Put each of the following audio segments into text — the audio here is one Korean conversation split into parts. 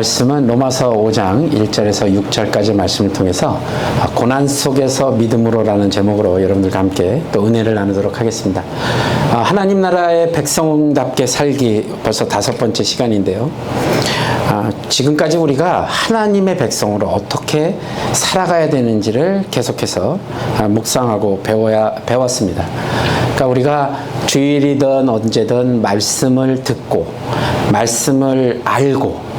말씀은 로마서 5장 1절에서 6절까지 말씀을 통해서 고난 속에서 믿음으로라는 제목으로 여러분들과 함께 또 은혜를 나누도록 하겠습니다. 하나님 나라의 백성답게 살기 벌써 5번째 시간인데요. 지금까지 우리가 하나님의 백성으로 어떻게 살아가야 되는지를 계속해서 묵상하고 배웠습니다. 그러니까 우리가 주일이든 언제든 말씀을 듣고 말씀을 알고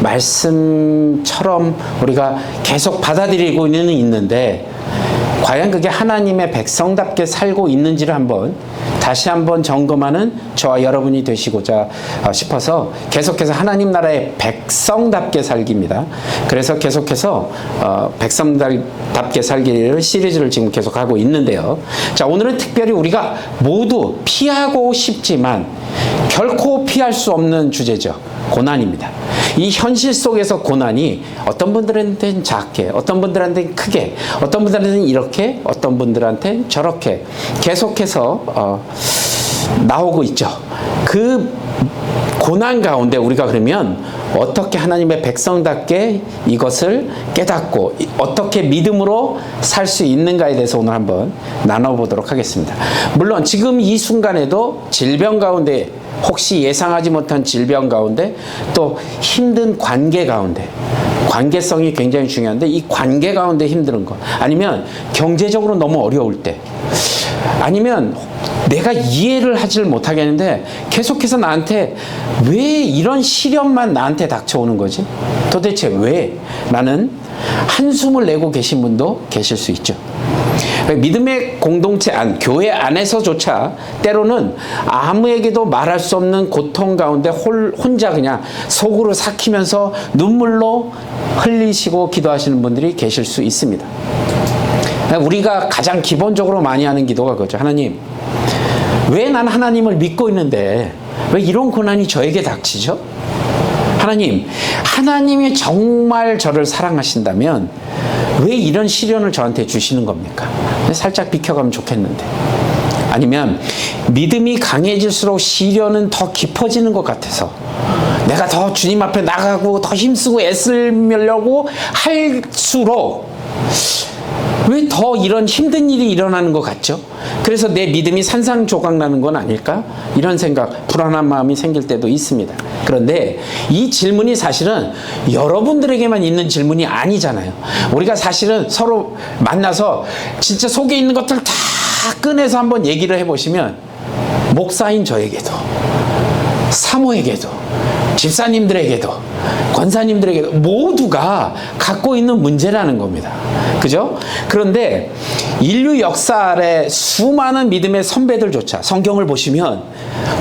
말씀처럼 우리가 계속 받아들이고는 있는데 과연 그게 하나님의 백성답게 살고 있는지를 다시 한번 점검하는 저와 여러분이 되시고자 싶어서 계속해서 하나님 나라의 백성답게 살기입니다. 그래서 계속해서 백성답게 살기를 시리즈를 지금 계속하고 있는데요. 자, 오늘은 특별히 우리가 모두 피하고 싶지만 결코 피할 수 없는 주제죠. 고난입니다. 이 현실 속에서 고난이 어떤 분들한테는 작게, 어떤 분들한테는 크게, 어떤 분들한테는 이렇게, 어떤 분들한테는 저렇게 계속해서 나오고 있죠. 그 고난 가운데 우리가 그러면 어떻게 하나님의 백성답게 이것을 깨닫고 어떻게 믿음으로 살 수 있는가에 대해서 오늘 한번 나눠보도록 하겠습니다. 물론 지금 이 순간에도 질병 가운데 혹시 예상하지 못한 질병 가운데 또 힘든 관계 가운데 관계성이 굉장히 중요한데 이 관계 가운데 힘든 것 아니면 경제적으로 너무 어려울 때 아니면 내가 이해를 하지를 못하겠는데 계속해서 나한테 왜 이런 시련만 나한테 닥쳐오는 거지? 도대체 왜? 라는 한숨을 내고 계신 분도 계실 수 있죠. 믿음의 공동체 교회 안에서조차 때로는 아무에게도 말할 수 없는 고통 가운데 혼자 그냥 속으로 삭히면서 눈물로 흘리시고 기도하시는 분들이 계실 수 있습니다. 우리가 가장 기본적으로 많이 하는 기도가 그거죠. 하나님, 왜 난 하나님을 믿고 있는데 왜 이런 고난이 저에게 닥치죠? 하나님, 하나님이 정말 저를 사랑하신다면 왜 이런 시련을 저한테 주시는 겁니까? 살짝 비켜가면 좋겠는데. 아니면 믿음이 강해질수록 시련은 더 깊어지는 것 같아서 내가 더 주님 앞에 나가고 더 힘쓰고 애쓰려고 할수록 왜 더 이런 힘든 일이 일어나는 것 같죠? 그래서 내 믿음이 산산조각 나는 건 아닐까? 이런 생각, 불안한 마음이 생길 때도 있습니다. 그런데 이 질문이 사실은 여러분들에게만 있는 질문이 아니잖아요. 우리가 사실은 서로 만나서 진짜 속에 있는 것들 다 꺼내서 한번 얘기를 해보시면 목사인 저에게도 사모에게도 집사님들에게도 권사님들에게도 모두가 갖고 있는 문제라는 겁니다. 그죠? 그런데 인류 역사 아래 수많은 믿음의 선배들조차 성경을 보시면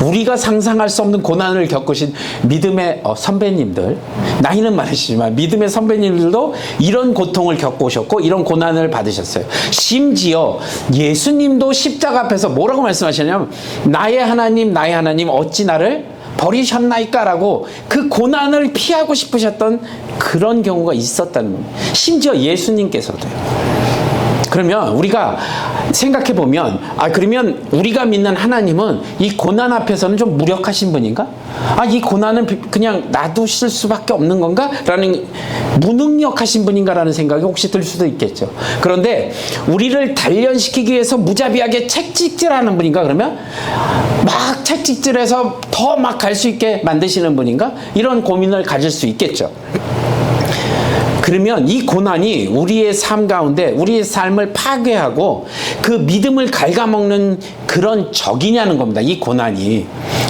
우리가 상상할 수 없는 고난을 겪으신 믿음의 선배님들, 나이는 많으시지만 믿음의 선배님들도 이런 고통을 겪으셨고 이런 고난을 받으셨어요. 심지어 예수님도 십자가 앞에서 뭐라고 말씀하셨냐면 나의 하나님 어찌 나를 버리셨나이까? 라고 그 고난을 피하고 싶으셨던 그런 경우가 있었다는 겁니다. 심지어 예수님께서도요. 그러면 우리가 생각해 보면 그러면 우리가 믿는 하나님은 이 고난 앞에서는 좀 무력하신 분인가? 이 고난은 그냥 놔두실 수밖에 없는 건가? 라는 무능력하신 분인가라는 생각이 혹시 들 수도 있겠죠. 그런데 우리를 단련시키기 위해서 무자비하게 책찍질하는 분인가? 그러면 막 책찍질해서 더 막 갈 수 있게 만드시는 분인가? 이런 고민을 가질 수 있겠죠. 그러면 이 고난이 우리의 삶 가운데 우리의 삶을 파괴하고 그 믿음을 갉아먹는 그런 적이냐는 겁니다. 이 고난이.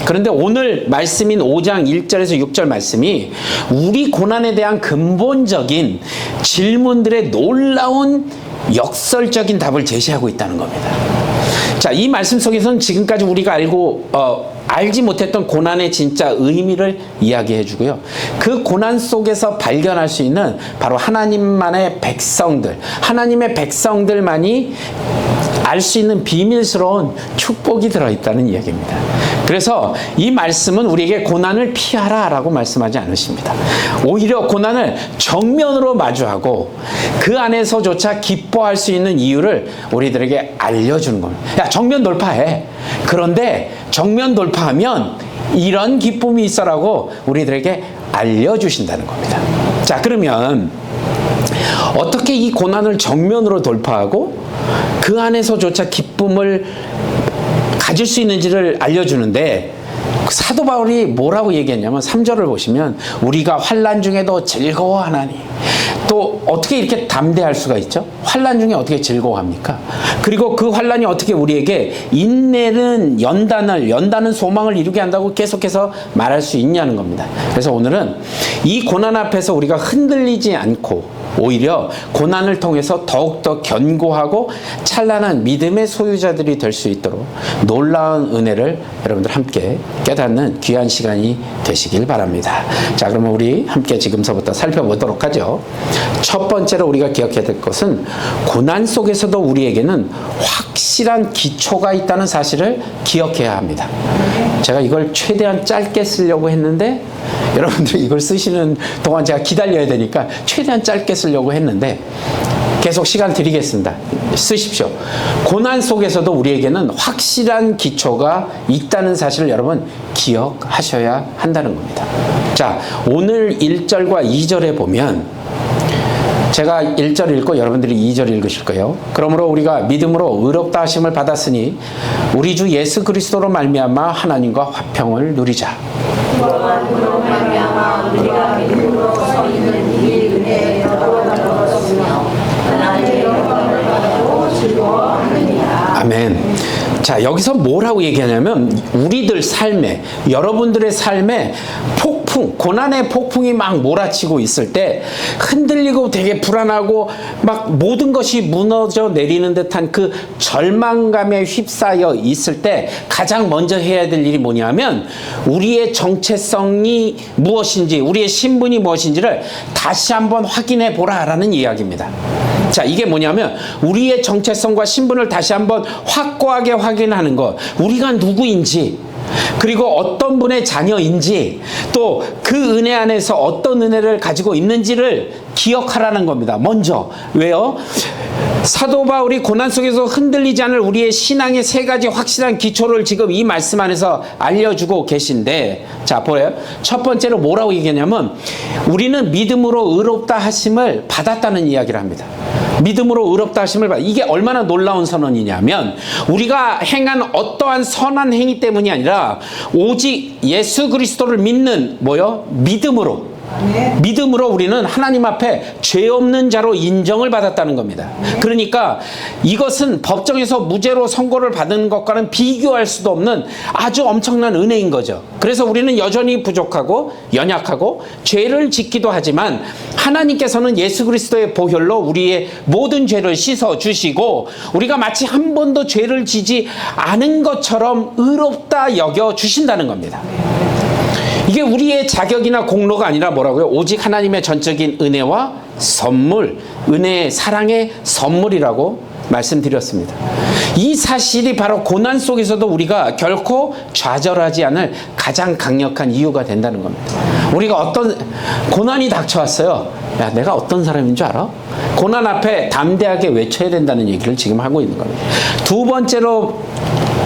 그런데 오늘 말씀인 5장 1절에서 6절 말씀이 우리 고난에 대한 근본적인 질문들의 놀라운 역설적인 답을 제시하고 있다는 겁니다. 자, 이 말씀 속에서는 지금까지 우리가 알지 못했던 고난의 진짜 의미를 이야기해 주고요. 그 고난 속에서 발견할 수 있는 바로 하나님만의 백성들, 하나님의 백성들만이 알 수 있는 비밀스러운 축복이 들어있다는 이야기입니다. 그래서 이 말씀은 우리에게 고난을 피하라 라고 말씀하지 않으십니다. 오히려 고난을 정면으로 마주하고 그 안에서조차 기뻐할 수 있는 이유를 우리들에게 알려주는 겁니다. 야, 정면 돌파해. 그런데 정면 돌파하면 이런 기쁨이 있어라고 우리들에게 알려주신다는 겁니다. 자, 그러면 어떻게 이 고난을 정면으로 돌파하고 그 안에서조차 기쁨을 가질 수 있는지를 알려주는데, 사도 바울이 뭐라고 얘기했냐면 3절을 보시면 우리가 환난 중에도 즐거워하나니. 또 어떻게 이렇게 담대할 수가 있죠? 환난 중에 어떻게 즐거워합니까? 그리고 그 환난이 어떻게 우리에게 인내는 연단은 소망을 이루게 한다고 계속해서 말할 수 있냐는 겁니다. 그래서 오늘은 이 고난 앞에서 우리가 흔들리지 않고 오히려 고난을 통해서 더욱더 견고하고 찬란한 믿음의 소유자들이 될 수 있도록 놀라운 은혜를 여러분들 함께 깨닫는 귀한 시간이 되시길 바랍니다. 자, 그러면 우리 함께 지금서부터 살펴보도록 하죠. 첫 번째로 우리가 기억해야 될 것은 고난 속에서도 우리에게는 확실한 기초가 있다는 사실을 기억해야 합니다. 제가 이걸 최대한 짧게 쓰려고 했는데 여러분들이 이걸 쓰시는 동안 제가 기다려야 되니까 최대한 짧게 쓰려고 했는데 계속 시간 드리겠습니다. 쓰십시오. 고난 속에서도 우리에게는 확실한 기초가 있다는 사실을 여러분 기억하셔야 한다는 겁니다. 자, 오늘 1절과 2절에 보면 제가 1절 읽고 여러분들이 2절 읽으실 거예요. 그러므로 우리가 믿음으로 의롭다 하심을 받았으니 우리 주 예수 그리스도로 말미암아 하나님과 화평을 누리자. 우리가 믿음으로 서 있는 이 은혜에 얻었으며 하나님의 영광을 받고 즐거워하느니라. 아멘. 자, 여기서 뭐라고 얘기하냐면 우리들 삶에, 여러분들의 삶에 고난의 폭풍이 막 몰아치고 있을 때 흔들리고 되게 불안하고 막 모든 것이 무너져 내리는 듯한 그 절망감에 휩싸여 있을 때 가장 먼저 해야 될 일이 뭐냐면 우리의 정체성이 무엇인지, 우리의 신분이 무엇인지를 다시 한번 확인해 보라라는 이야기입니다. 자, 이게 뭐냐면 우리의 정체성과 신분을 다시 한번 확고하게 확인하는 것, 우리가 누구인지, 그리고 어떤 분의 자녀인지, 또 그 은혜 안에서 어떤 은혜를 가지고 있는지를 기억하라는 겁니다. 먼저. 왜요? 사도 바울이 고난 속에서 흔들리지 않을 우리의 신앙의 세 가지 확실한 기초를 지금 이 말씀 안에서 알려주고 계신데, 자, 보여요? 첫 번째로 뭐라고 얘기하냐면 우리는 믿음으로 의롭다 하심을 받았다는 이야기를 합니다. 믿음으로 의롭다 하심을 받아. 이게 얼마나 놀라운 선언이냐면 우리가 행한 어떠한 선한 행위 때문이 아니라 오직 예수 그리스도를 믿는 믿음으로 우리는 하나님 앞에 죄 없는 자로 인정을 받았다는 겁니다. 그러니까 이것은 법정에서 무죄로 선고를 받은 것과는 비교할 수도 없는 아주 엄청난 은혜인 거죠. 그래서 우리는 여전히 부족하고 연약하고 죄를 짓기도 하지만 하나님께서는 예수 그리스도의 보혈로 우리의 모든 죄를 씻어 주시고 우리가 마치 한 번도 죄를 지지 않은 것처럼 의롭다 여겨 주신다는 겁니다. 이게 우리의 자격이나 공로가 아니라 뭐라고요? 오직 하나님의 전적인 은혜와 선물, 은혜의 사랑의 선물이라고 말씀드렸습니다. 이 사실이 바로 고난 속에서도 우리가 결코 좌절하지 않을 가장 강력한 이유가 된다는 겁니다. 우리가 어떤 고난이 닥쳐왔어요. 야, 내가 어떤 사람인 줄 알아? 고난 앞에 담대하게 외쳐야 된다는 얘기를 지금 하고 있는 겁니다. 두 번째로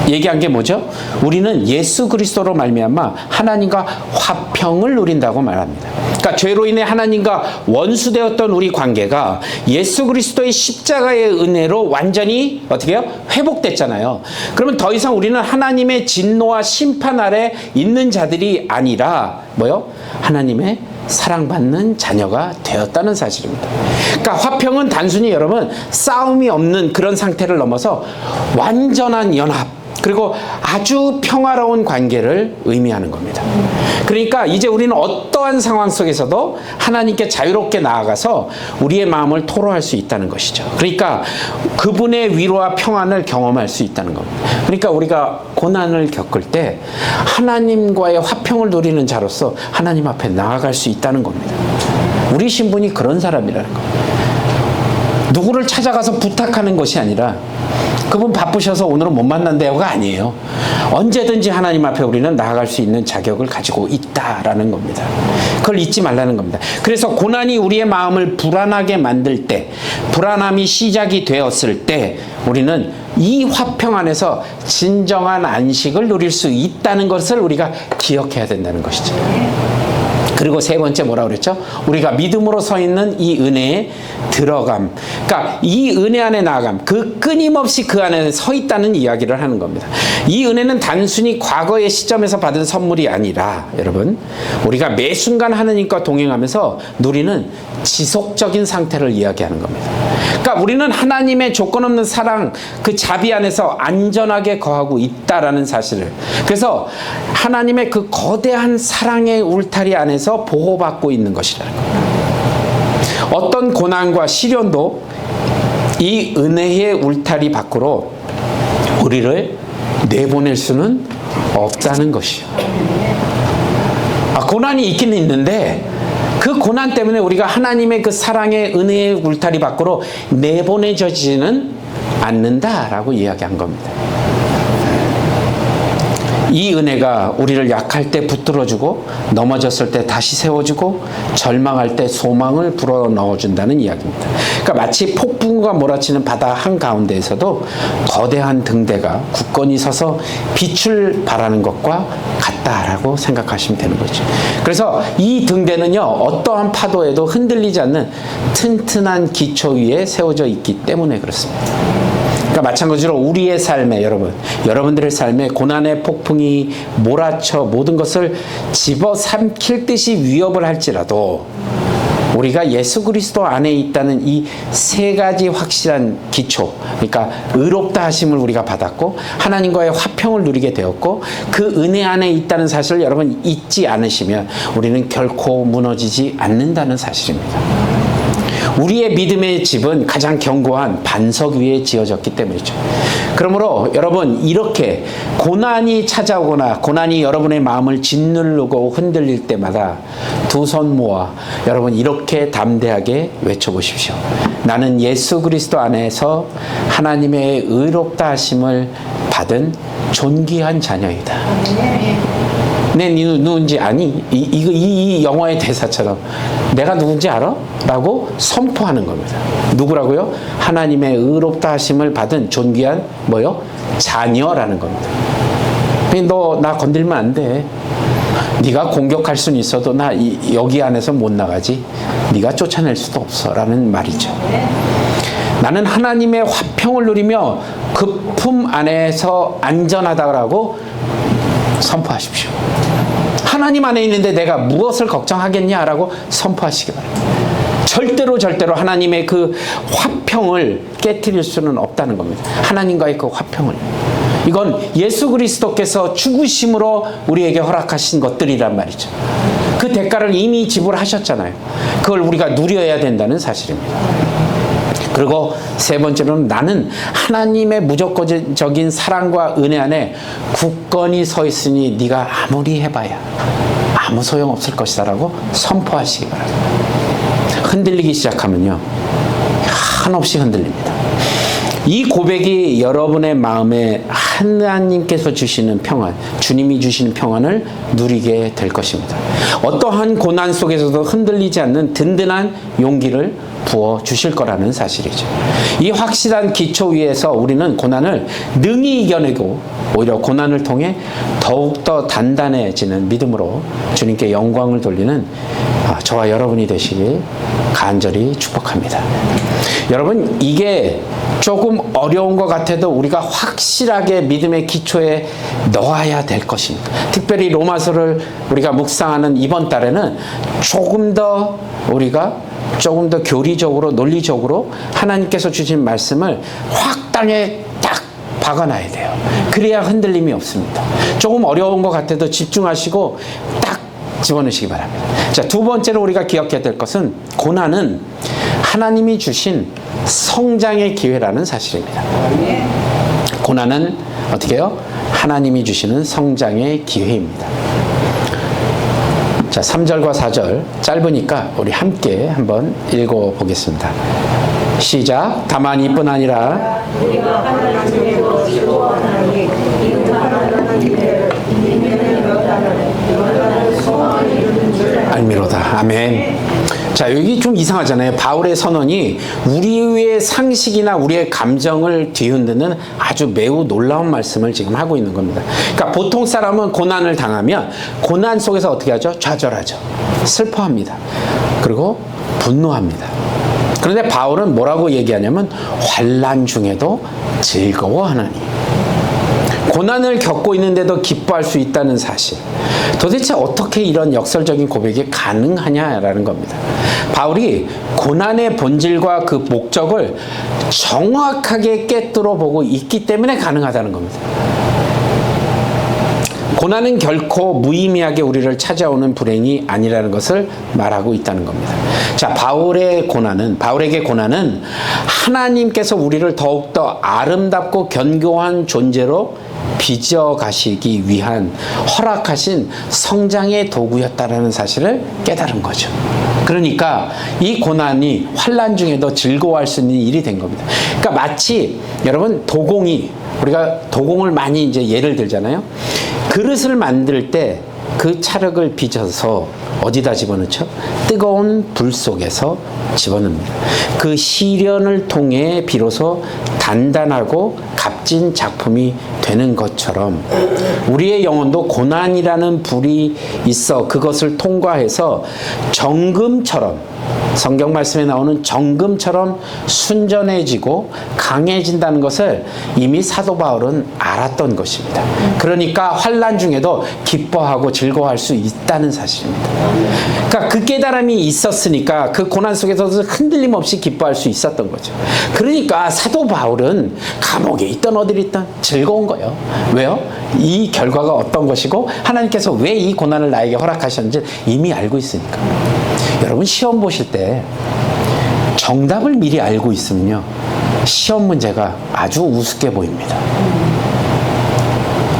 얘기한 게 뭐죠? 우리는 예수 그리스도로 말미암아 하나님과 화평을 누린다고 말합니다. 그러니까 죄로 인해 하나님과 원수되었던 우리 관계가 예수 그리스도의 십자가의 은혜로 완전히 어떻게 해요? 회복됐잖아요. 그러면 더 이상 우리는 하나님의 진노와 심판 아래 있는 자들이 아니라 하나님의 사랑받는 자녀가 되었다는 사실입니다. 그러니까 화평은 단순히 여러분 싸움이 없는 그런 상태를 넘어서 완전한 연합, 그리고 아주 평화로운 관계를 의미하는 겁니다. 그러니까 이제 우리는 어떠한 상황 속에서도 하나님께 자유롭게 나아가서 우리의 마음을 토로할 수 있다는 것이죠. 그러니까 그분의 위로와 평안을 경험할 수 있다는 겁니다. 그러니까 우리가 고난을 겪을 때 하나님과의 화평을 누리는 자로서 하나님 앞에 나아갈 수 있다는 겁니다. 우리 신분이 그런 사람이라는 겁니다. 누구를 찾아가서 부탁하는 것이 아니라 그분 바쁘셔서 오늘은 못 만난대요가 아니에요. 언제든지 하나님 앞에 우리는 나아갈 수 있는 자격을 가지고 있다라는 겁니다. 그걸 잊지 말라는 겁니다. 그래서 고난이 우리의 마음을 불안하게 만들 때, 불안함이 시작이 되었을 때 우리는 이 화평 안에서 진정한 안식을 누릴 수 있다는 것을 우리가 기억해야 된다는 것이죠. 그리고 세 번째 뭐라고 그랬죠? 우리가 믿음으로 서 있는 이 은혜에 들어감. 그러니까 이 은혜 안에 나아감. 그 끊임없이 그 안에 서 있다는 이야기를 하는 겁니다. 이 은혜는 단순히 과거의 시점에서 받은 선물이 아니라 여러분, 우리가 매 순간 하나님과 동행하면서 누리는 지속적인 상태를 이야기하는 겁니다. 그러니까 우리는 하나님의 조건 없는 사랑, 그 자비 안에서 안전하게 거하고 있다라는 사실을, 그래서 하나님의 그 거대한 사랑의 울타리 안에서 보호받고 있는 것이라는 겁니다. 어떤 고난과 시련도 이 은혜의 울타리 밖으로 우리를 내보낼 수는 없다는 것이요. 고난이 있긴 있는데 그 고난 때문에 우리가 하나님의 그 사랑의 은혜의 울타리 밖으로 내보내지는 않는다라고 이야기한 겁니다. 이 은혜가 우리를 약할 때 붙들어주고 넘어졌을 때 다시 세워주고 절망할 때 소망을 불어넣어준다는 이야기입니다. 그러니까 마치 폭풍우가 몰아치는 바다 한가운데에서도 거대한 등대가 굳건히 서서 빛을 발하는 것과 같다라고 생각하시면 되는 거죠. 그래서 이 등대는요, 어떠한 파도에도 흔들리지 않는 튼튼한 기초 위에 세워져 있기 때문에 그렇습니다. 그러니까 마찬가지로 우리의 삶에 여러분들의 삶에 고난의 폭풍이 몰아쳐 모든 것을 집어삼킬 듯이 위협을 할지라도 우리가 예수 그리스도 안에 있다는 이 세 가지 확실한 기초, 그러니까 의롭다 하심을 우리가 받았고 하나님과의 화평을 누리게 되었고 그 은혜 안에 있다는 사실을 여러분 잊지 않으시면 우리는 결코 무너지지 않는다는 사실입니다. 우리의 믿음의 집은 가장 견고한 반석 위에 지어졌기 때문이죠. 그러므로 여러분, 이렇게 고난이 찾아오거나 고난이 여러분의 마음을 짓누르고 흔들릴 때마다 두 손 모아 여러분 이렇게 담대하게 외쳐보십시오. 나는 예수 그리스도 안에서 하나님의 의롭다 하심을 받은 존귀한 자녀이다. 내 누군지 아니? 이 영화의 대사처럼 내가 누군지 알아? 라고 선포하는 겁니다. 누구라고요? 하나님의 의롭다 하심을 받은 존귀한 자녀라는 겁니다. 너 나 건들면 안 돼. 네가 공격할 수는 있어도 나 여기 안에서 못 나가지. 네가 쫓아낼 수도 없어. 라는 말이죠. 나는 하나님의 화평을 누리며 그 품 안에서 안전하다고 선포하십시오. 하나님 안에 있는데 내가 무엇을 걱정하겠냐라고 선포하시기 바랍니다. 절대로 하나님의 그 화평을 깨트릴 수는 없다는 겁니다. 하나님과의 그 화평을. 이건 예수 그리스도께서 죽으심으로 우리에게 허락하신 것들이란 말이죠. 그 대가를 이미 지불하셨잖아요. 그걸 우리가 누려야 된다는 사실입니다. 그리고 세 번째로는 나는 하나님의 무조건적인 사랑과 은혜 안에 굳건히 서 있으니 네가 아무리 해봐야 아무 소용없을 것이다 라고 선포하시기 바랍니다. 흔들리기 시작하면요, 한없이 흔들립니다. 이 고백이 여러분의 마음에 하나님께서 주시는 평안, 주님이 주시는 평안을 누리게 될 것입니다. 어떠한 고난 속에서도 흔들리지 않는 든든한 용기를 부어 주실 거라는 사실이죠. 이 확실한 기초 위에서 우리는 고난을 능히 이겨내고 오히려 고난을 통해 더욱더 단단해지는 믿음으로 주님께 영광을 돌리는 저와 여러분이 되시길 간절히 축복합니다. 여러분, 이게 조금 어려운 것 같아도 우리가 확실하게 믿음의 기초에 넣어야 될 것입니다. 특별히 로마서를 우리가 묵상하는 이번 달에는 조금 더 교리적으로 논리적으로 하나님께서 주신 말씀을 확 땅에 딱 박아놔야 돼요. 그래야 흔들림이 없습니다. 조금 어려운 것 같아도 집중하시고 딱 집어넣으시기 바랍니다. 자, 두 번째로 우리가 기억해야 될 것은 고난은 하나님이 주신 성장의 기회라는 사실입니다. 고난은 어떻게 해요? 하나님이 주시는 성장의 기회입니다. 자, 3절과 4절 짧으니까 우리 함께 한번 읽어보겠습니다. 시작. 다만 이뿐 아니라 알미로다. 아멘. 자, 여기 좀 이상하잖아요. 바울의 선언이 우리의 상식이나 우리의 감정을 뒤흔드는 아주 매우 놀라운 말씀을 지금 하고 있는 겁니다. 그러니까 보통 사람은 고난을 당하면 고난 속에서 어떻게 하죠? 좌절하죠. 슬퍼합니다. 그리고 분노합니다. 그런데 바울은 뭐라고 얘기하냐면 환난 중에도 즐거워하나니. 고난을 겪고 있는데도 기뻐할 수 있다는 사실. 도대체 어떻게 이런 역설적인 고백이 가능하냐라는 겁니다. 바울이 고난의 본질과 그 목적을 정확하게 꿰뚫어 보고 있기 때문에 가능하다는 겁니다. 고난은 결코 무의미하게 우리를 찾아오는 불행이 아니라는 것을 말하고 있다는 겁니다. 자, 바울에게 고난은 하나님께서 우리를 더욱더 아름답고 견고한 존재로 빚어 가시기 위한 허락하신 성장의 도구였다라는 사실을 깨달은 거죠. 그러니까 이 고난이 환난 중에도 즐거워할 수 있는 일이 된 겁니다. 그러니까 마치 여러분 우리가 도공을 많이 이제 예를 들잖아요. 그릇을 만들 때 그 찰흙을 빚어서 어디다 집어넣죠? 뜨거운 불 속에서 집어넣습니다. 그 시련을 통해 비로소 단단하고 값진 작품이 되는 것처럼 우리의 영혼도 고난이라는 불이 있어 그것을 통과해서 정금처럼, 성경 말씀에 나오는 정금처럼 순전해지고 강해진다는 것을 이미 사도 바울은 알았던 것입니다. 그러니까 환난 중에도 기뻐하고 즐거워할 수 있다는 사실입니다. 그러니까 그 깨달음이 있었으니까 그 고난 속에서도 흔들림 없이 기뻐할 수 있었던 거죠. 그러니까 사도 바울은 감옥에 있던 어딜 있던 즐거운 거예요. 왜요? 이 결과가 어떤 것이고 하나님께서 왜 이 고난을 나에게 허락하셨는지 이미 알고 있으니까. 여러분 시험 보실 때 정답을 미리 알고 있으면요, 시험 문제가 아주 우습게 보입니다.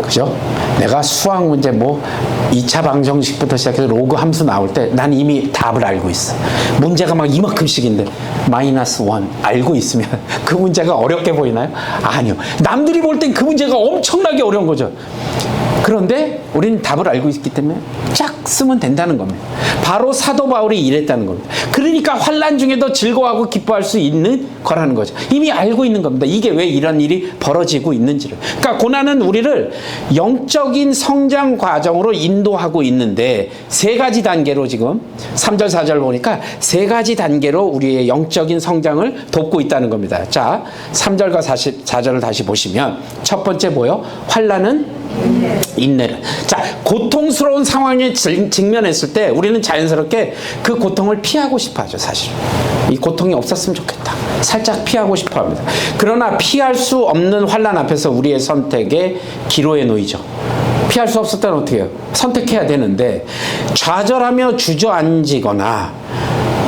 그죠? 내가 수학 문제 2차 방정식부터 시작해서 로그 함수 나올 때 난 이미 답을 알고 있어. 문제가 막 이만큼씩인데 -1 알고 있으면 그 문제가 어렵게 보이나요? 아니요. 남들이 볼 땐 그 문제가 엄청나게 어려운 거죠. 그런데 우리는 답을 알고 있기 때문에 쫙 쓰면 된다는 겁니다. 바로 사도 바울이 이랬다는 겁니다. 그러니까 환난 중에도 즐거워하고 기뻐할 수 있는 거라는 거죠. 이미 알고 있는 겁니다. 이게 왜 이런 일이 벌어지고 있는지를. 그러니까 고난은 우리를 영적인 성장 과정으로 인도하고 있는데 세 가지 단계로 지금 3절 4절 보니까 세 가지 단계로 우리의 영적인 성장을 돕고 있다는 겁니다. 자, 3절과 4절을 다시 보시면 첫 번째 뭐요? 환난은 인내를. 자, 고통스러운 상황에 직면했을 때 우리는 자연스럽게 그 고통을 피하고 싶어 하죠, 사실. 이 고통이 없었으면 좋겠다. 살짝 피하고 싶어 합니다. 그러나 피할 수 없는 환난 앞에서 우리의 선택에 기로에 놓이죠. 피할 수 없었다면 어떻게 해요? 선택해야 되는데 좌절하며 주저앉거나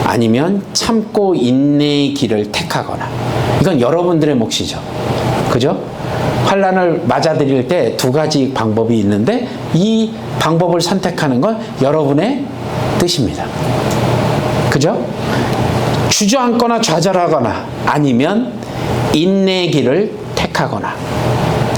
아니면 참고 인내의 길을 택하거나, 이건 여러분들의 몫이죠. 그죠? 환난을 맞아들일 때 두 가지 방법이 있는데 이 방법을 선택하는 건 여러분의 뜻입니다. 그죠? 주저앉거나 좌절하거나 아니면 인내의 길을 택하거나.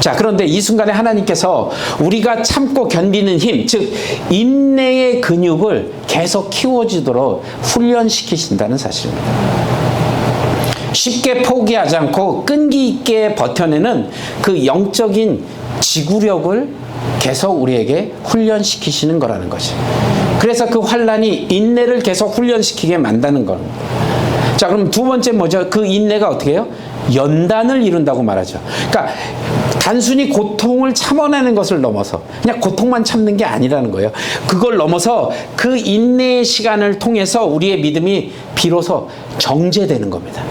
자, 그런데 이 순간에 하나님께서 우리가 참고 견디는 힘, 즉 인내의 근육을 계속 키워주도록 훈련시키신다는 사실입니다. 쉽게 포기하지 않고 끈기 있게 버텨내는 그 영적인 지구력을 계속 우리에게 훈련시키시는 거라는 거죠. 그래서 그 환난이 인내를 계속 훈련시키게 만드는 겁니다. 자, 그럼 두 번째 뭐죠? 그 인내가 어떻게 해요? 연단을 이룬다고 말하죠. 그러니까 단순히 고통을 참아내는 것을 넘어서 그냥 고통만 참는 게 아니라는 거예요. 그걸 넘어서 그 인내의 시간을 통해서 우리의 믿음이 비로소 정제되는 겁니다.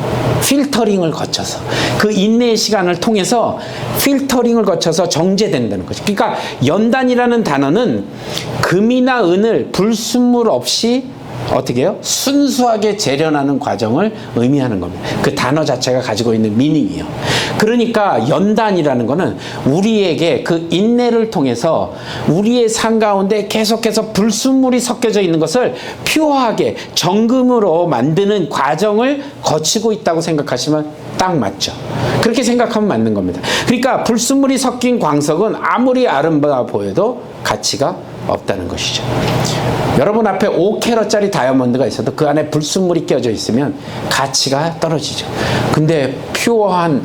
필터링을 거쳐서, 그 인내의 시간을 통해서 필터링을 거쳐서 정제된다는 거죠. 그러니까 연단이라는 단어는 금이나 은을 불순물 없이 어떻게 해요? 순수하게 재련하는 과정을 의미하는 겁니다. 그 단어 자체가 가지고 있는 미닝이요. 그러니까 연단이라는 거는 우리에게 그 인내를 통해서 우리의 삶 가운데 계속해서 불순물이 섞여져 있는 것을 퓨어하게 정금으로 만드는 과정을 거치고 있다고 생각하시면 딱 맞죠. 그렇게 생각하면 맞는 겁니다. 그러니까 불순물이 섞인 광석은 아무리 아름다워 보여도 가치가 없다는 것이죠. 여러분 앞에 5캐럿짜리 다이아몬드가 있어도 그 안에 불순물이 껴져 있으면 가치가 떨어지죠. 근데 퓨어한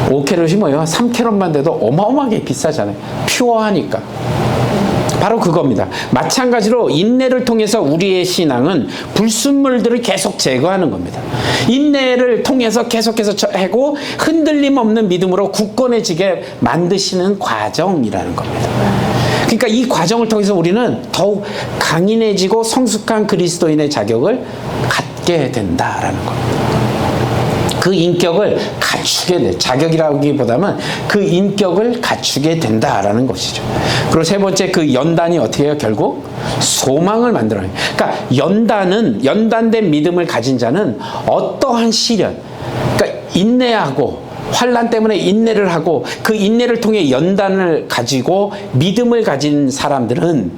5캐럿이 뭐예요? 3캐럿만 돼도 어마어마하게 비싸잖아요. 퓨어하니까. 바로 그겁니다. 마찬가지로 인내를 통해서 우리의 신앙은 불순물들을 계속 제거하는 겁니다. 인내를 통해서 계속해서 하고 흔들림 없는 믿음으로 굳건해지게 만드시는 과정이라는 겁니다. 그러니까 이 과정을 통해서 우리는 더욱 강인해지고 성숙한 그리스도인의 자격을 갖게 된다라는 겁니다. 그 인격을 갖추게 돼. 자격이라기보다는 그 인격을 갖추게 된다라는 것이죠. 그리고 세 번째, 그 연단이 어떻게 해요? 결국 소망을 만들어내요. 그러니까 연단된 믿음을 가진 자는 어떠한 시련, 그러니까 인내하고 환난 때문에 인내를 하고 그 인내를 통해 연단을 가지고 믿음을 가진 사람들은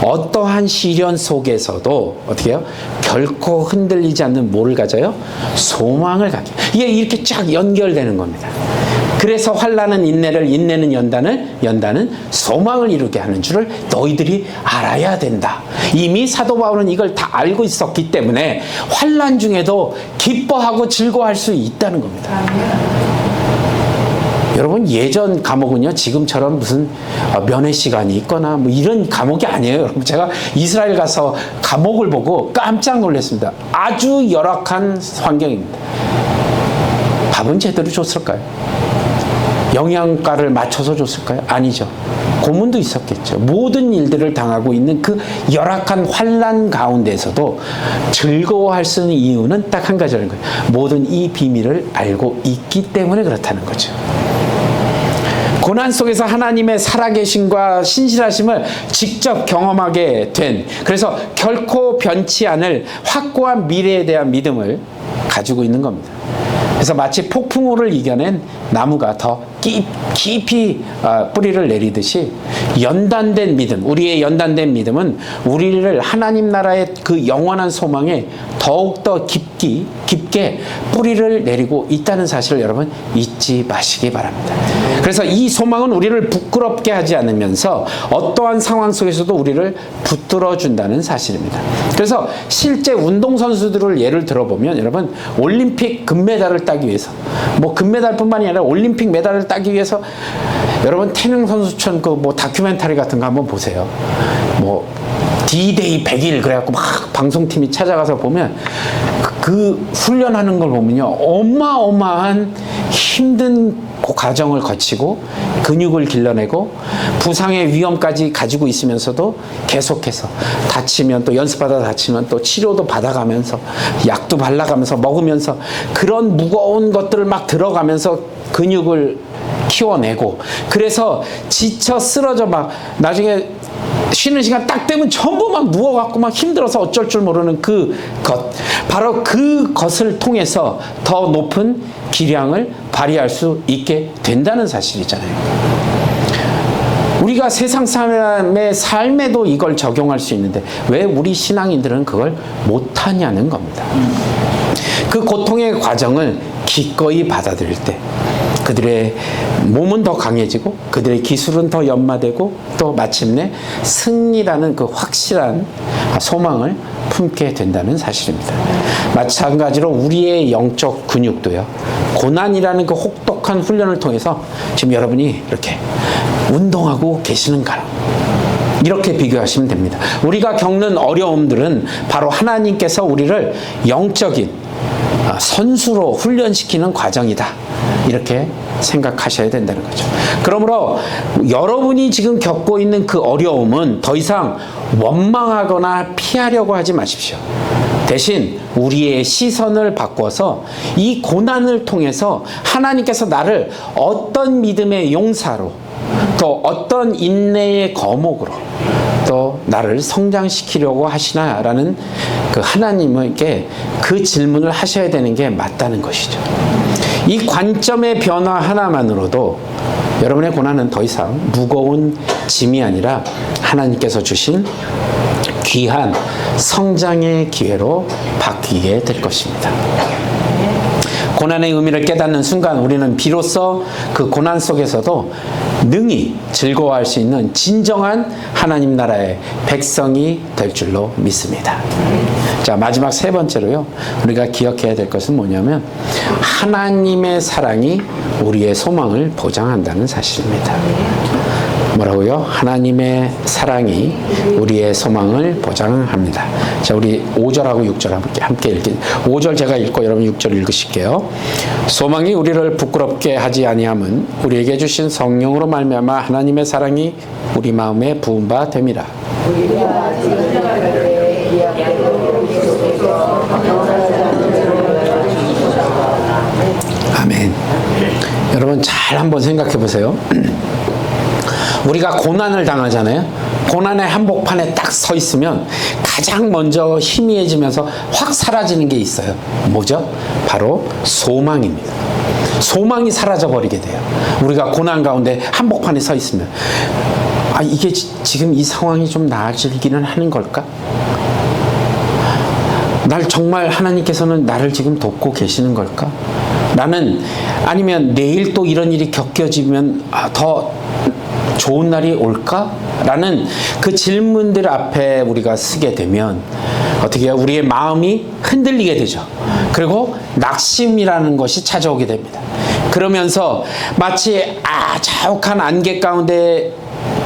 어떠한 시련 속에서도 어떻게 해요? 결코 흔들리지 않는 뭐를 가져요? 소망을 가져요. 이게 이렇게 쫙 연결되는 겁니다. 그래서 환난은 인내를, 인내는 연단을, 연단은 소망을 이루게 하는 줄을 너희들이 알아야 된다. 이미 사도 바울은 이걸 다 알고 있었기 때문에 환난 중에도 기뻐하고 즐거워할 수 있다는 겁니다. 여러분, 예전 감옥은요, 지금처럼 무슨 면회 시간이 있거나 뭐 이런 감옥이 아니에요. 여러분, 제가 이스라엘 가서 감옥을 보고 깜짝 놀랐습니다. 아주 열악한 환경입니다. 밥은 제대로 줬을까요? 영양가를 맞춰서 줬을까요? 아니죠. 고문도 있었겠죠. 모든 일들을 당하고 있는 그 열악한 환난 가운데서도 즐거워할 수 있는 이유는 딱 한 가지라는 거예요. 모든 이 비밀을 알고 있기 때문에 그렇다는 거죠. 고난 속에서 하나님의 살아계심과 신실하심을 직접 경험하게 된, 그래서 결코 변치 않을 확고한 미래에 대한 믿음을 가지고 있는 겁니다. 그래서 마치 폭풍우를 이겨낸 나무가 더 깊이 뿌리를 내리듯이 연단된 믿음, 우리의 연단된 믿음은 우리를 하나님 나라의 그 영원한 소망에 더욱더 깊게 뿌리를 내리고 있다는 사실을 여러분 잊지 마시기 바랍니다. 그래서 이 소망은 우리를 부끄럽게 하지 않으면서 어떠한 상황 속에서도 우리를 붙들어 준다는 사실입니다. 그래서 실제 운동선수들을 예를 들어보면 여러분, 올림픽 금메달을 따기 위해서, 뭐 금메달뿐만이 아니라 올림픽 메달을 따기 위해서 여러분 태릉 선수촌 그 뭐 다큐멘터리 같은 거 한번 보세요. 뭐 D-Day 100일 그래갖고 막 방송팀이 찾아가서 보면 그 훈련하는 걸 보면요, 어마어마한 힘든 그 과정을 거치고 근육을 길러내고 부상의 위험까지 가지고 있으면서도 계속해서 다치면 또 연습하다 다치면 또 치료도 받아가면서 약도 발라가면서 먹으면서 그런 무거운 것들을 막 들어가면서 근육을 키워내고, 그래서 지쳐 쓰러져 막 나중에 쉬는 시간 딱 되면 전부 막 누워갖고 막 힘들어서 어쩔 줄 모르는 바로 그것을 통해서 더 높은 기량을 발휘할 수 있게 된다는 사실이잖아요. 우리가 세상 사람의 삶에도 이걸 적용할 수 있는데 왜 우리 신앙인들은 그걸 못하냐는 겁니다. 그 고통의 과정을 기꺼이 받아들일 때 그들의 몸은 더 강해지고 그들의 기술은 더 연마되고 또 마침내 승리라는 그 확실한 소망을 품게 된다는 사실입니다. 마찬가지로 우리의 영적 근육도요, 고난이라는 그 혹독한 훈련을 통해서 지금 여러분이 이렇게 운동하고 계시는가, 이렇게 비교하시면 됩니다. 우리가 겪는 어려움들은 바로 하나님께서 우리를 영적인 선수로 훈련시키는 과정이다, 이렇게 생각하셔야 된다는 거죠. 그러므로 여러분이 지금 겪고 있는 그 어려움은 더 이상 원망하거나 피하려고 하지 마십시오. 대신 우리의 시선을 바꿔서 이 고난을 통해서 하나님께서 나를 어떤 믿음의 용사로, 또 어떤 인내의 거목으로 또 나를 성장시키려고 하시나라는 그 하나님에게 그 질문을 하셔야 되는 게 맞다는 것이죠. 이 관점의 변화 하나만으로도 여러분의 고난은 더 이상 무거운 짐이 아니라 하나님께서 주신 귀한 성장의 기회로 바뀌게 될 것입니다. 고난의 의미를 깨닫는 순간 우리는 비로소 그 고난 속에서도 능히 즐거워할 수 있는 진정한 하나님 나라의 백성이 될 줄로 믿습니다. 자, 마지막 세 번째로요, 우리가 기억해야 될 것은 뭐냐면 하나님의 사랑이 우리의 소망을 보장한다는 사실입니다. 뭐라고요? 하나님의 사랑이 우리의 소망을 보장합니다. 자, 우리 5절하고 6절 함께 읽기. 5절 제가 읽고 여러분 6절 읽으실게요. 소망이 우리를 부끄럽게 하지 아니함은 우리에게 주신 성령으로 말미암아 하나님의 사랑이 우리 마음에 부은 바 됨이라. 아멘. 여러분 잘 한번 생각해 보세요. 우리가 고난을 당하잖아요. 고난의 한복판에 딱 서 있으면 가장 먼저 희미해지면서 확 사라지는 게 있어요. 뭐죠? 바로 소망입니다. 소망이 사라져버리게 돼요. 우리가 고난 가운데 한복판에 서 있으면 이게 지금 이 상황이 좀 나아지기는 하는 걸까? 정말 하나님께서는 나를 지금 돕고 계시는 걸까? 나는 아니면 내일 또 이런 일이 겪어지면 더 좋은 날이 올까? 라는 그 질문들 앞에 우리가 서게 되면 어떻게 해요? 우리의 마음이 흔들리게 되죠. 그리고 낙심이라는 것이 찾아오게 됩니다. 그러면서 마치 자욱한 안개 가운데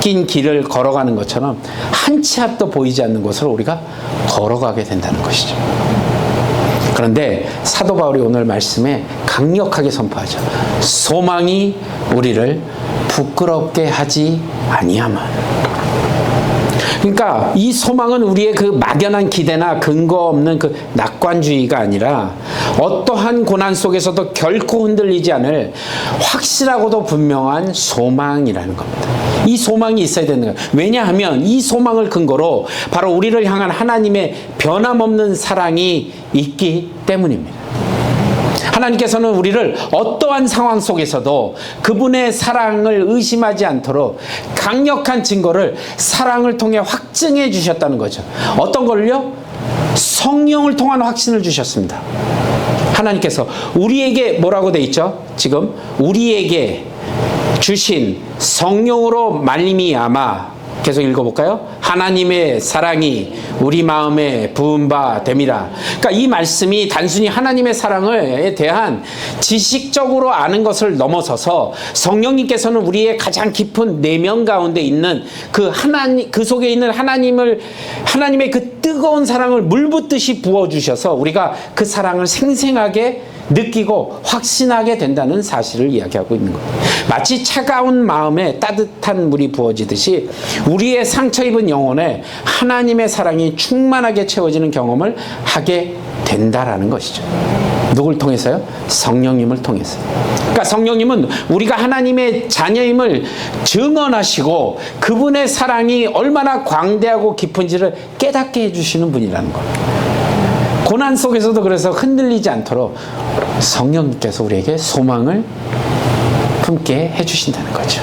낀 길을 걸어가는 것처럼 한 치 앞도 보이지 않는 곳을 우리가 걸어가게 된다는 것이죠. 그런데 사도 바울이 오늘 말씀에 강력하게 선포하죠. 소망이 우리를 부끄럽게 하지 아니하면. 그러니까 이 소망은 우리의 그 막연한 기대나 근거 없는 그 낙관주의가 아니라 어떠한 고난 속에서도 결코 흔들리지 않을 확실하고도 분명한 소망이라는 겁니다. 이 소망이 있어야 되는 거예요. 왜냐하면 이 소망을 근거로 바로 우리를 향한 하나님의 변함없는 사랑이 있기 때문입니다. 하나님께서는 우리를 어떠한 상황 속에서도 그분의 사랑을 의심하지 않도록 강력한 증거를 사랑을 통해 확증해 주셨다는 거죠. 어떤 걸요? 성령을 통한 확신을 주셨습니다. 하나님께서 우리에게 뭐라고 돼 있죠? 지금 우리에게 주신 성령으로 말미암아 계속 읽어볼까요? 하나님의 사랑이 우리 마음에 부은 바 됨이라. 그러니까 이 말씀이 단순히 하나님의 사랑에 대한 지식적으로 아는 것을 넘어서서 성령님께서는 우리의 가장 깊은 내면 가운데 있는 그 하나님, 그 속에 있는 하나님의 그 뜨거운 사랑을 물붓듯이 부어주셔서 우리가 그 사랑을 생생하게 느끼고 확신하게 된다는 사실을 이야기하고 있는 거예요. 마치 차가운 마음에 따뜻한 물이 부어지듯이 우리의 상처 입은 영혼에 하나님의 사랑이 충만하게 채워지는 경험을 하게 된다라는 것이죠. 누굴 통해서요? 성령님을 통해서. 그러니까 성령님은 우리가 하나님의 자녀임을 증언하시고 그분의 사랑이 얼마나 광대하고 깊은지를 깨닫게 해주시는 분이라는 거예요. 고난 속에서도 그래서 흔들리지 않도록 성령님께서 우리에게 소망을 품게 해주신다는 거죠.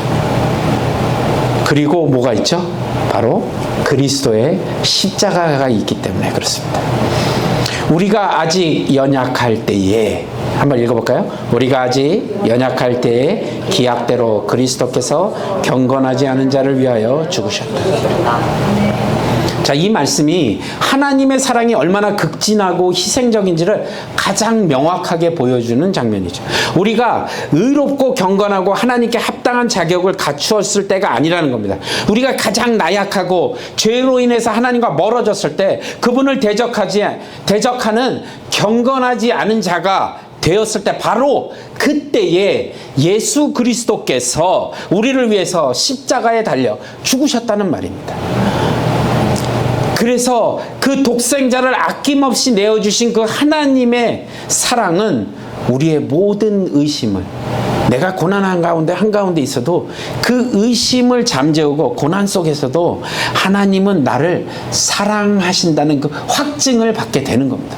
그리고 뭐가 있죠? 바로 그리스도의 십자가가 있기 때문에 그렇습니다. 우리가 아직 연약할 때에 한번 읽어볼까요? 우리가 아직 연약할 때에 기약대로 그리스도께서 경건하지 않은 자를 위하여 죽으셨다. 자, 이 말씀이 하나님의 사랑이 얼마나 극진하고 희생적인지를 가장 명확하게 보여주는 장면이죠. 우리가 의롭고 경건하고 하나님께 합당한 자격을 갖추었을 때가 아니라는 겁니다. 우리가 가장 나약하고 죄로 인해서 하나님과 멀어졌을 때 그분을 대적하는 경건하지 않은 자가 되었을 때 바로 그때에 예수 그리스도께서 우리를 위해서 십자가에 달려 죽으셨다는 말입니다. 그래서 그 독생자를 아낌없이 내어주신 그 하나님의 사랑은 우리의 모든 의심을, 내가 고난 한가운데 있어도 그 의심을 잠재우고 고난 속에서도 하나님은 나를 사랑하신다는 그 확증을 받게 되는 겁니다.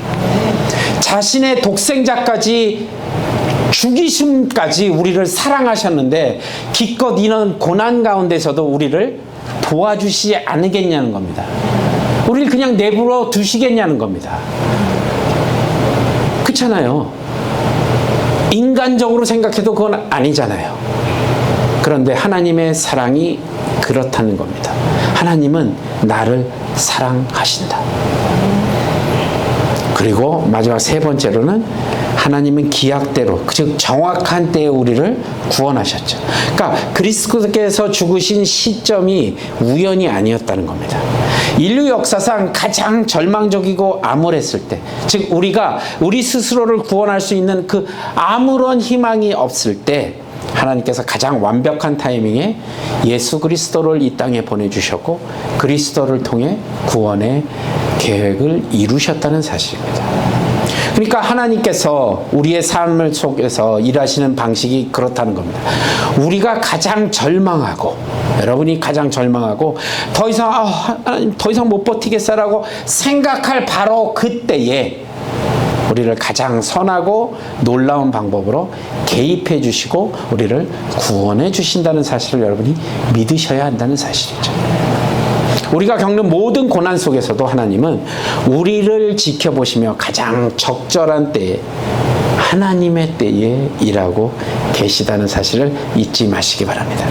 자신의 독생자까지 죽이심까지 우리를 사랑하셨는데 기껏 이런 고난 가운데서도 우리를 도와주시지 않으겠냐는 겁니다. 우리를 그냥 내버려 두시겠냐는 겁니다. 그렇잖아요. 인간적으로 생각해도 그건 아니잖아요. 그런데 하나님의 사랑이 그렇다는 겁니다. 하나님은 나를 사랑하신다. 그리고 마지막 세 번째로는 하나님은 기약대로, 즉 정확한 때에 우리를 구원하셨죠. 그러니까 그리스도께서 죽으신 시점이 우연이 아니었다는 겁니다. 인류 역사상 가장 절망적이고 암울했을 때, 즉 우리가 우리 스스로를 구원할 수 있는 그 아무런 희망이 없을 때 하나님께서 가장 완벽한 타이밍에 예수 그리스도를 이 땅에 보내주셨고 그리스도를 통해 구원의 계획을 이루셨다는 사실입니다. 그러니까 하나님께서 우리의 삶을 속에서 일하시는 방식이 그렇다는 겁니다. 우리가 가장 절망하고, 여러분이 가장 절망하고 더 이상 하나님 더 이상 못 버티겠어라고 생각할 바로 그때에 우리를 가장 선하고 놀라운 방법으로 개입해 주시고 우리를 구원해 주신다는 사실을 여러분이 믿으셔야 한다는 사실이죠. 우리가 겪는 모든 고난 속에서도 하나님은 우리를 지켜보시며 가장 적절한 때에, 하나님의 때에 일하고 계시다는 사실을 잊지 마시기 바랍니다.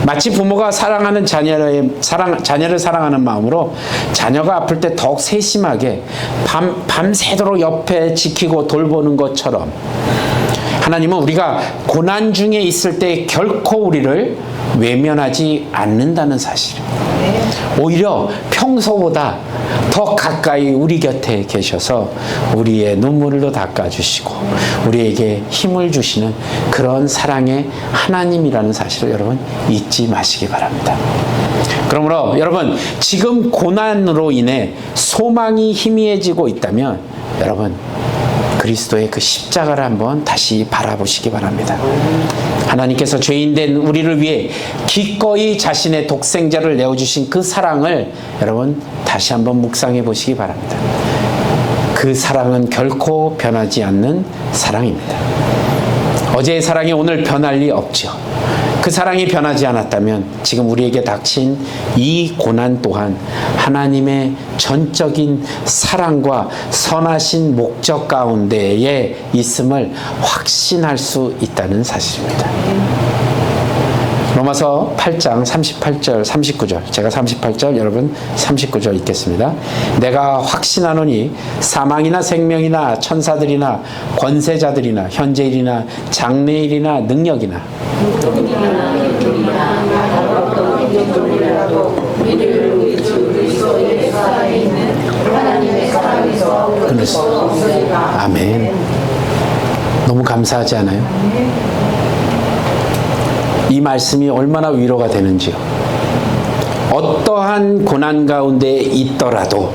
마치 부모가 사랑하는 자녀를 사랑하는 마음으로 자녀가 아플 때 더욱 세심하게 밤새도록 옆에 지키고 돌보는 것처럼 하나님은 우리가 고난 중에 있을 때 결코 우리를 외면하지 않는다는 사실입니다. 오히려 평소보다 더 가까이 우리 곁에 계셔서 우리의 눈물도 닦아주시고 우리에게 힘을 주시는 그런 사랑의 하나님이라는 사실을 여러분 잊지 마시기 바랍니다. 그러므로 여러분 지금 고난으로 인해 소망이 희미해지고 있다면 여러분 그리스도의 그 십자가를 한번 다시 바라보시기 바랍니다. 하나님께서 죄인된 우리를 위해 기꺼이 자신의 독생자를 내어주신 그 사랑을 여러분 다시 한번 묵상해 보시기 바랍니다. 그 사랑은 결코 변하지 않는 사랑입니다. 어제의 사랑이 오늘 변할 리 없죠. 그 사랑이 변하지 않았다면 지금 우리에게 닥친 이 고난 또한 하나님의 전적인 사랑과 선하신 목적 가운데에 있음을 확신할 수 있다는 사실입니다. 로마서 8장 38절 39절, 제가 38절 여러분 39절 읽겠습니다. 내가 확신하노니 사망이나 생명이나 천사들이나 권세자들이나 현재일이나 장래일이나 능력이나 아멘. 너무 감사하지 않아요? 이 말씀이 얼마나 위로가 되는지요. 어떠한 고난 가운데 있더라도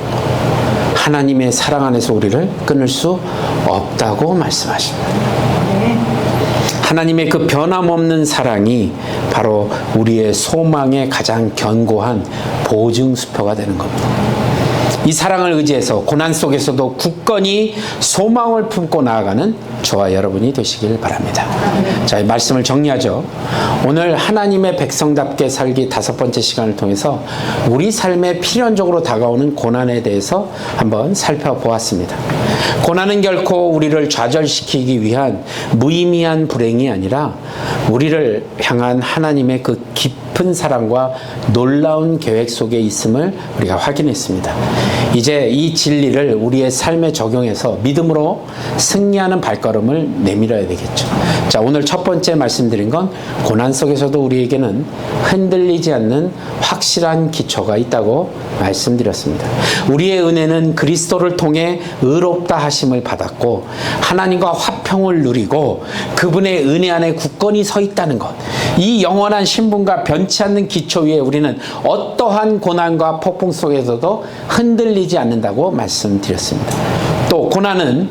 하나님의 사랑 안에서 우리를 끊을 수 없다고 말씀하십니다. 하나님의 그 변함없는 사랑이 바로 우리의 소망의 가장 견고한 보증수표가 되는 겁니다. 이 사랑을 의지해서 고난 속에서도 굳건히 소망을 품고 나아가는 저와 여러분이 되시길 바랍니다. 자, 이 말씀을 정리하죠. 오늘 하나님의 백성답게 살기 5번째 시간을 통해서 우리 삶에 필연적으로 다가오는 고난에 대해서 한번 살펴보았습니다. 고난은 결코 우리를 좌절시키기 위한 무의미한 불행이 아니라 우리를 향한 하나님의 그 깊은 사랑과 놀라운 계획 속에 있음을 우리가 확인했습니다. 이제 이 진리를 우리의 삶에 적용해서 믿음으로 승리하는 발걸음을 내밀어야 되겠죠. 자, 오늘 첫 번째 말씀드린 건 고난 속에서도 우리에게는 흔들리지 않는 확실한 기초가 있다고 말씀드렸습니다. 우리의 은혜는 그리스도를 통해 의롭다 하심을 받았고 하나님과 화평을 누리고 그분의 은혜 안에 굳건히 서 있다는 것, 이 영원한 신분과 변치 않는 기초 위에 우리는 어떠한 고난과 폭풍 속에서도 흔들리지 않는다고 말씀드렸습니다. 또 고난은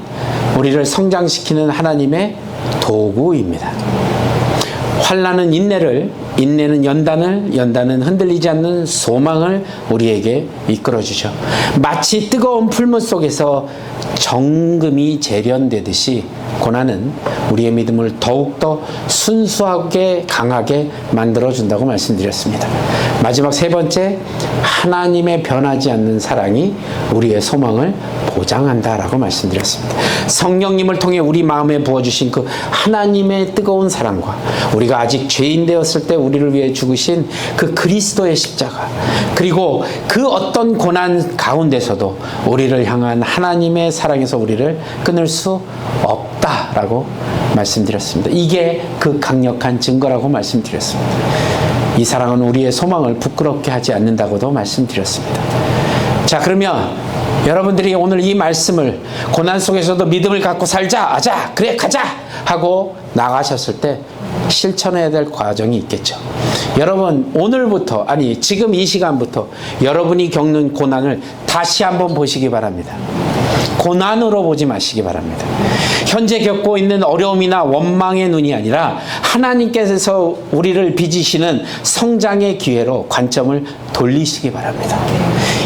우리를 성장시키는 하나님의 도구입니다. 환난은 인내를, 인내는 연단은 흔들리지 않는 소망을 우리에게 이끌어주죠. 마치 뜨거운 풀물 속에서 정금이 재련되듯이 고난은 우리의 믿음을 더욱더 순수하게 강하게 만들어준다고 말씀드렸습니다. 마지막 세 번째, 하나님의 변하지 않는 사랑이 우리의 소망을 보장한다라고 말씀드렸습니다. 성령님을 통해 우리 마음에 부어주신 그 하나님의 뜨거운 사랑과 우리가 아직 죄인 되었을 때 우리를 위해 죽으신 그 그리스도의 십자가, 그리고 그 어떤 고난 가운데서도 우리를 향한 하나님의 사랑에서 우리를 끊을 수 없다라고 말씀드렸습니다. 이게 그 강력한 증거라고 말씀드렸습니다. 이 사랑은 우리의 소망을 부끄럽게 하지 않는다고도 말씀드렸습니다. 자, 그러면 여러분들이 오늘 이 말씀을 고난 속에서도 믿음을 갖고 살자, 그래 가자 하고 나가셨을 때 실천해야 될 과정이 있겠죠. 여러분, 오늘부터, 아니 지금 이 시간부터 여러분이 겪는 고난을 다시 한번 보시기 바랍니다. 고난으로 보지 마시기 바랍니다. 현재 겪고 있는 어려움이나 원망의 눈이 아니라 하나님께서 우리를 빚으시는 성장의 기회로 관점을 돌리시기 바랍니다.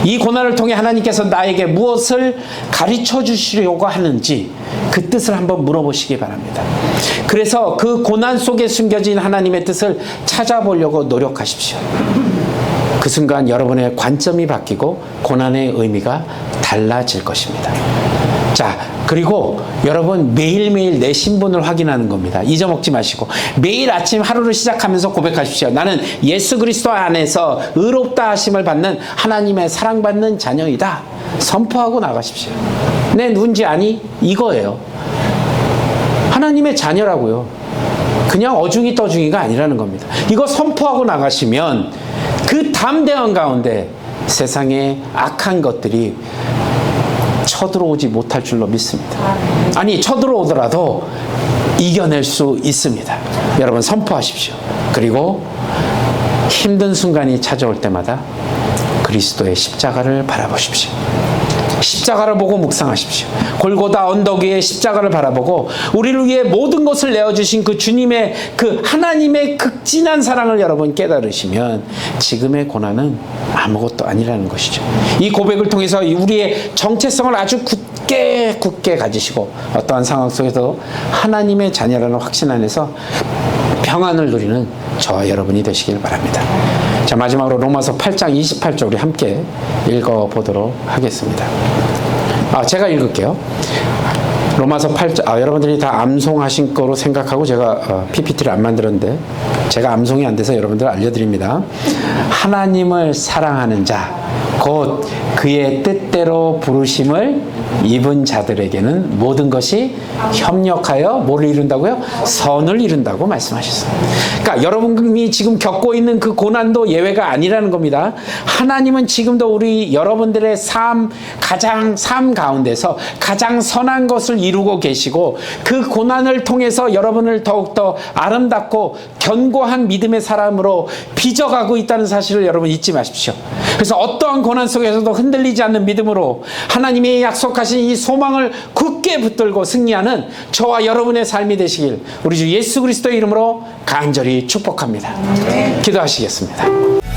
이 고난을 통해 하나님께서 나에게 무엇을 가르쳐 주시려고 하는지 그 뜻을 한번 물어보시기 바랍니다. 그래서 그 고난 속에 숨겨진 하나님의 뜻을 찾아보려고 노력하십시오. 그 순간 여러분의 관점이 바뀌고 고난의 의미가 달라질 것입니다. 자, 그리고 여러분 매일매일 내 신분을 확인하는 겁니다. 잊어먹지 마시고 매일 아침 하루를 시작하면서 고백하십시오. 나는 예수 그리스도 안에서 의롭다 하심을 받는 하나님의 사랑받는 자녀이다. 선포하고 나가십시오. 내 누군지 아니? 이거예요. 하나님의 자녀라고요. 그냥 어중이 떠중이가 아니라는 겁니다. 이거 선포하고 나가시면 그 담대한 가운데 세상의 악한 것들이 쳐들어오지 못할 줄로 믿습니다. 아니, 쳐들어오더라도 이겨낼 수 있습니다. 여러분 선포하십시오. 그리고 힘든 순간이 찾아올 때마다 그리스도의 십자가를 바라보십시오. 십자가를 보고 묵상하십시오. 골고다 언덕 위에 십자가를 바라보고 우리를 위해 모든 것을 내어주신 그 주님의 그 하나님의 극진한 사랑을 여러분 깨달으시면 지금의 고난은 아무것도 아니라는 것이죠. 이 고백을 통해서 우리의 정체성을 아주 굳게 가지시고 어떠한 상황 속에서 하나님의 자녀라는 확신 안에서 평안을 누리는 저와 여러분이 되시길 바랍니다. 자, 마지막으로 로마서 8장 28절 우리 함께 읽어보도록 하겠습니다. 제가 읽을게요. 로마서 8장, 여러분들이 다 암송하신 거로 생각하고 제가 PPT를 안 만들었는데 제가 암송이 안 돼서 여러분들 알려드립니다. 하나님을 사랑하는 자, 곧 그의 뜻대로 부르심을 입은 자들에게는 모든 것이 협력하여 뭐를 이룬다고요? 선을 이룬다고 말씀하셨어요. 그러니까 여러분이 지금 겪고 있는 그 고난도 예외가 아니라는 겁니다. 하나님은 지금도 우리 여러분들의 삶 가운데서 가장 선한 것을 이루고 계시고 그 고난을 통해서 여러분을 더욱더 아름답고 견고한 믿음의 사람으로 빚어가고 있다는 사실을 여러분 잊지 마십시오. 그래서 어떠한 고난 속에서도 흔들리지 않는 믿음으로 하나님이 약속하신 이 소망을 굳게 붙들고 승리하는 저와 여러분의 삶이 되시길 우리 주 예수 그리스도의 이름으로 간절히 축복합니다. 기도하시겠습니다.